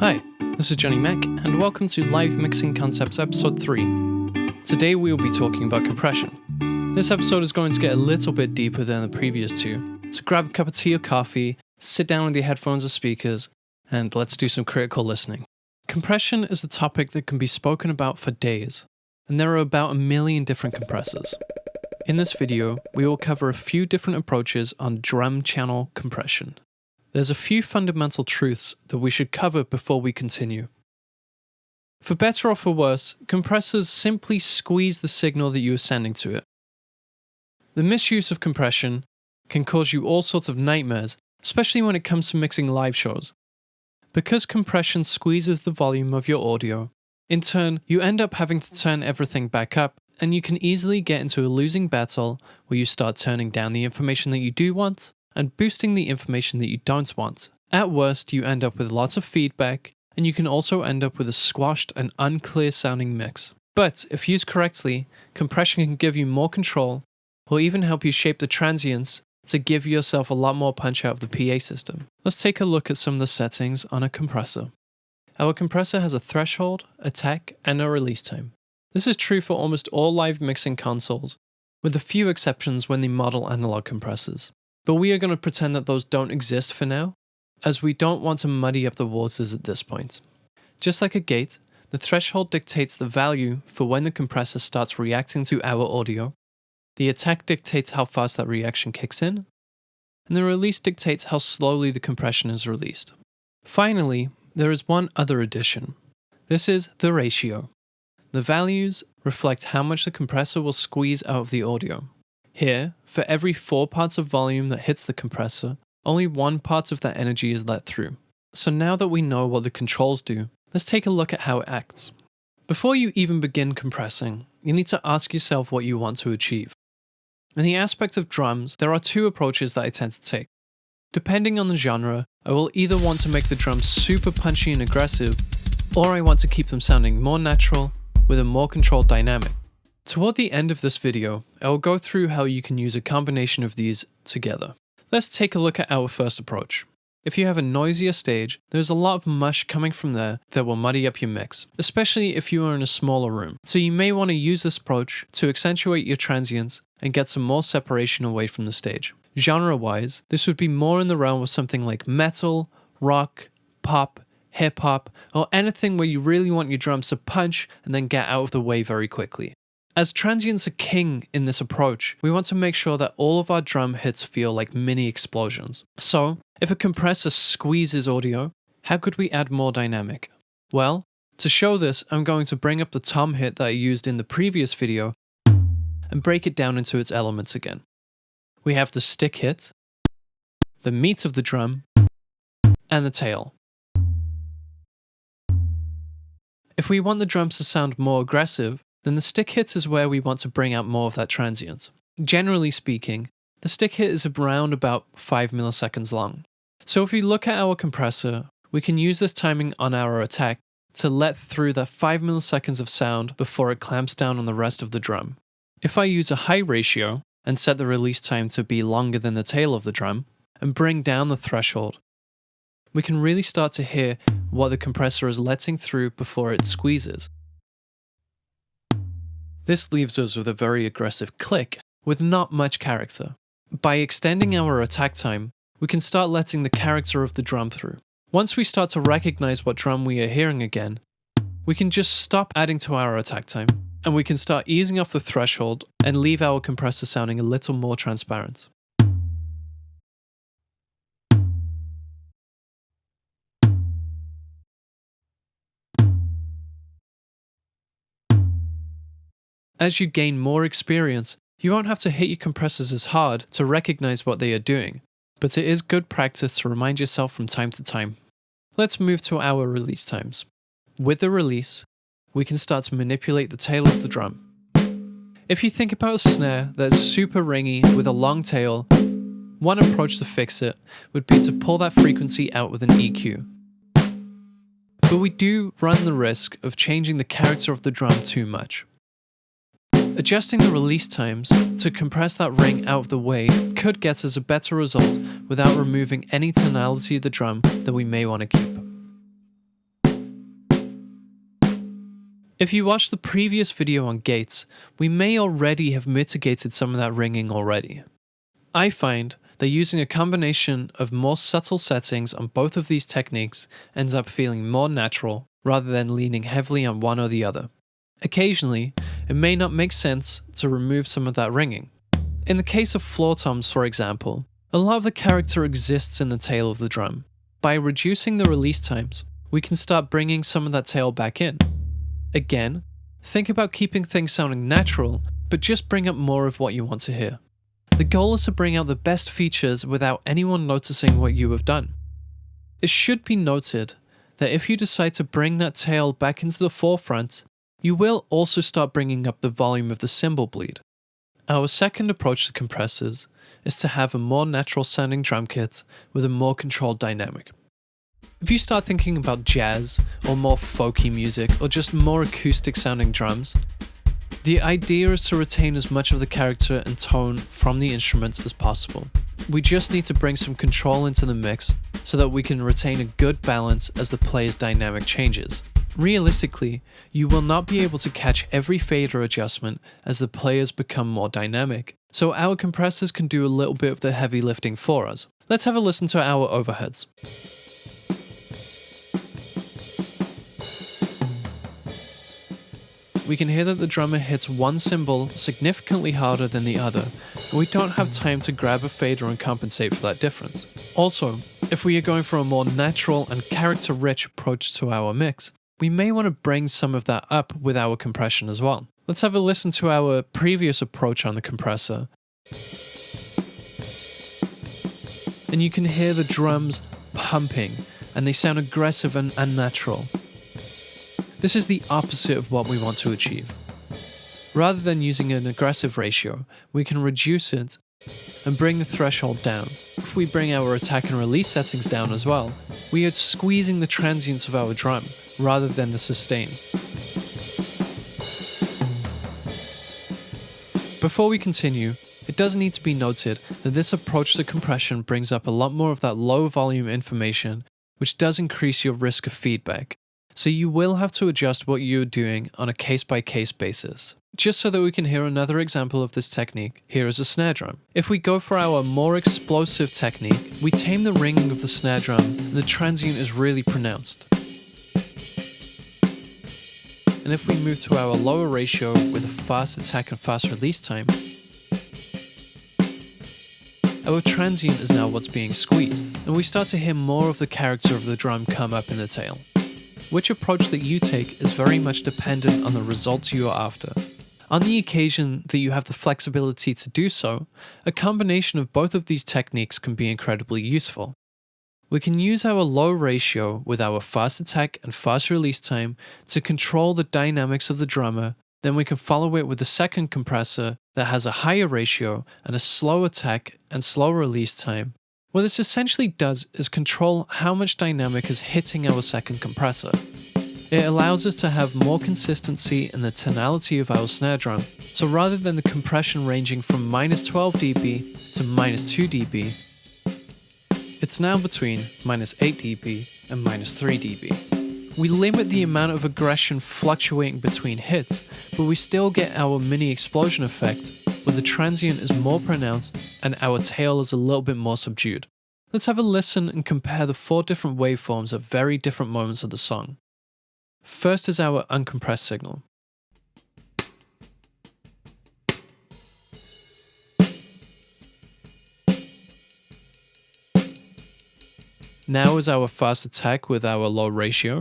Hi, this is Jonny MaK, and welcome to Live Mixing Concepts Episode 3. Today we will be talking about compression. This episode is going to get a little bit deeper than the previous two, so grab a cup of tea or coffee, sit down with your headphones or speakers, and let's do some critical listening. Compression is a topic that can be spoken about for days, and there are about 1 million different compressors. In this video, we will cover a few different approaches on drum channel compression. There's a few fundamental truths that we should cover before we continue. For better or for worse, compressors simply squeeze the signal that you are sending to it. The misuse of compression can cause you all sorts of nightmares, especially when it comes to mixing live shows. Because compression squeezes the volume of your audio, in turn, you end up having to turn everything back up, and you can easily get into a losing battle where you start turning down the information that you do want and boosting the information that you don't want. At worst, you end up with lots of feedback, and you can also end up with a squashed and unclear sounding mix. But if used correctly, compression can give you more control, or even help you shape the transients to give yourself a lot more punch out of the PA system. Let's take a look at some of the settings on a compressor. Our compressor has a threshold, attack, and a release time. This is true for almost all live mixing consoles, with a few exceptions when they model analog compressors. But we are going to pretend that those don't exist for now, as we don't want to muddy up the waters at this point. Just like a gate, the threshold dictates the value for when the compressor starts reacting to our audio, the attack dictates how fast that reaction kicks in, and the release dictates how slowly the compression is released. Finally, there is one other addition. This is the ratio. The values reflect how much the compressor will squeeze out of the audio. Here, for every 4 parts of volume that hits the compressor, only 1 part of that energy is let through. So now that we know what the controls do, let's take a look at how it acts. Before you even begin compressing, you need to ask yourself what you want to achieve. In the aspect of drums, there are 2 approaches that I tend to take. Depending on the genre, I will either want to make the drums super punchy and aggressive, or I want to keep them sounding more natural with a more controlled dynamic. Toward the end of this video, I will go through how you can use a combination of these together. Let's take a look at our first approach. If you have a noisier stage, there's a lot of mush coming from there that will muddy up your mix, especially if you are in a smaller room. So you may want to use this approach to accentuate your transients and get some more separation away from the stage. Genre-wise, this would be more in the realm of something like metal, rock, pop, hip-hop, or anything where you really want your drums to punch and then get out of the way very quickly. As transients are king in this approach, we want to make sure that all of our drum hits feel like mini explosions. So, if a compressor squeezes audio, how could we add more dynamic? Well, to show this, I'm going to bring up the tom hit that I used in the previous video and break it down into its elements again. We have the stick hit, the meat of the drum, and the tail. If we want the drums to sound more aggressive, then the stick hit is where we want to bring out more of that transient. Generally speaking, the stick hit is around about 5 milliseconds long. So if we look at our compressor, we can use this timing on our attack to let through that 5 milliseconds of sound before it clamps down on the rest of the drum. If I use a high ratio and set the release time to be longer than the tail of the drum, and bring down the threshold, we can really start to hear what the compressor is letting through before it squeezes. This leaves us with a very aggressive click, with not much character. By extending our attack time, we can start letting the character of the drum through. Once we start to recognize what drum we are hearing again, we can just stop adding to our attack time, and we can start easing off the threshold and leave our compressor sounding a little more transparent. As you gain more experience, you won't have to hit your compressors as hard to recognize what they are doing, but it is good practice to remind yourself from time to time. Let's move to our release times. With the release, we can start to manipulate the tail of the drum. If you think about a snare that's super ringy with a long tail, one approach to fix it would be to pull that frequency out with an EQ. But we do run the risk of changing the character of the drum too much. Adjusting the release times to compress that ring out of the way could get us a better result without removing any tonality of the drum that we may want to keep. If you watched the previous video on gates, we may already have mitigated some of that ringing already. I find that using a combination of more subtle settings on both of these techniques ends up feeling more natural rather than leaning heavily on one or the other. Occasionally, it may not make sense to remove some of that ringing. In the case of floor toms, for example, a lot of the character exists in the tail of the drum. By reducing the release times, we can start bringing some of that tail back in. Again, think about keeping things sounding natural, but just bring up more of what you want to hear. The goal is to bring out the best features without anyone noticing what you have done. It should be noted that if you decide to bring that tail back into the forefront, you will also start bringing up the volume of the cymbal bleed. Our second approach to compressors is to have a more natural sounding drum kit with a more controlled dynamic. If you start thinking about jazz, or more folky music, or just more acoustic sounding drums, the idea is to retain as much of the character and tone from the instruments as possible. We just need to bring some control into the mix so that we can retain a good balance as the player's dynamic changes. Realistically, you will not be able to catch every fader adjustment as the players become more dynamic, so our compressors can do a little bit of the heavy lifting for us. Let's have a listen to our overheads. We can hear that the drummer hits one cymbal significantly harder than the other, and we don't have time to grab a fader and compensate for that difference. Also, if we are going for a more natural and character-rich approach to our mix, we may want to bring some of that up with our compression as well. Let's have a listen to our previous approach on the compressor. And you can hear the drums pumping, and they sound aggressive and unnatural. This is the opposite of what we want to achieve. Rather than using an aggressive ratio, we can reduce it and bring the threshold down. If we bring our attack and release settings down as well, we are squeezing the transients of our drum rather than the sustain. Before we continue, it does need to be noted that this approach to compression brings up a lot more of that low volume information, which does increase your risk of feedback. So you will have to adjust what you're doing on a case-by-case basis. Just so that we can hear another example of this technique, here is a snare drum. If we go for our more explosive technique, we tame the ringing of the snare drum, and the transient is really pronounced. And if we move to our lower ratio with a fast attack and fast release time, our transient is now what's being squeezed, and we start to hear more of the character of the drum come up in the tail. Which approach that you take is very much dependent on the results you are after. On the occasion that you have the flexibility to do so, a combination of both of these techniques can be incredibly useful. We can use our low ratio with our fast attack and fast release time to control the dynamics of the drummer, then we can follow it with a second compressor that has a higher ratio and a slow attack and slow release time. What this essentially does is control how much dynamic is hitting our second compressor. It allows us to have more consistency in the tonality of our snare drum, so rather than the compression ranging from -12 dB to -2 dB, it's now between -8 dB and -3 dB. We limit the amount of aggression fluctuating between hits, but we still get our mini explosion effect where the transient is more pronounced and our tail is a little bit more subdued. Let's have a listen and compare the 4 different waveforms at very different moments of the song. First is our uncompressed signal. Now is our fast attack with our low ratio.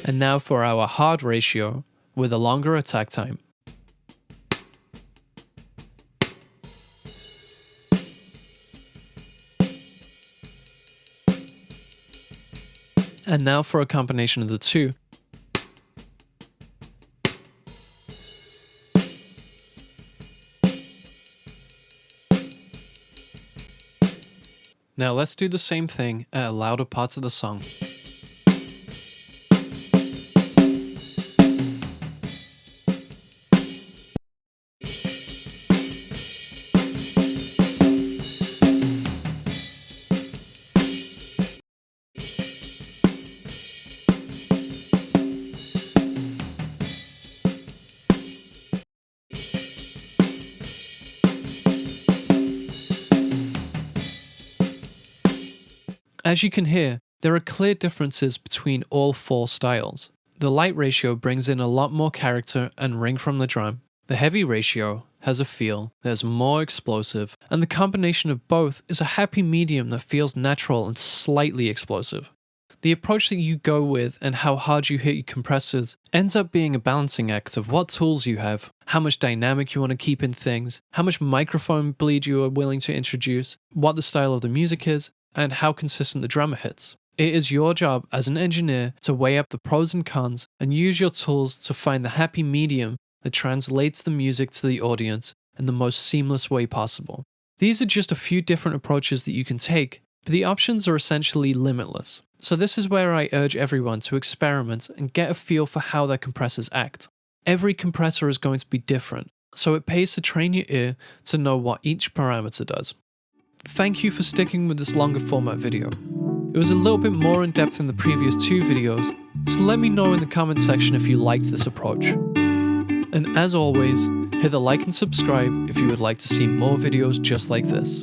And now for our hard ratio with a longer attack time. And now for a combination of the two. Now let's do the same thing at louder parts of the song. As you can hear, there are clear differences between all 4 styles. The light ratio brings in a lot more character and ring from the drum. The heavy ratio has a feel that is more explosive, and the combination of both is a happy medium that feels natural and slightly explosive. The approach that you go with and how hard you hit your compressors ends up being a balancing act of what tools you have, how much dynamic you want to keep in things, how much microphone bleed you are willing to introduce, what the style of the music is, and how consistent the drummer hits. It is your job as an engineer to weigh up the pros and cons and use your tools to find the happy medium that translates the music to the audience in the most seamless way possible. These are just a few different approaches that you can take, but the options are essentially limitless. So this is where I urge everyone to experiment and get a feel for how their compressors act. Every compressor is going to be different, so it pays to train your ear to know what each parameter does. Thank you for sticking with this longer format video. It was a little bit more in depth than the previous 2 videos, so let me know in the comment section if you liked this approach. And as always, hit the like and subscribe if you would like to see more videos just like this.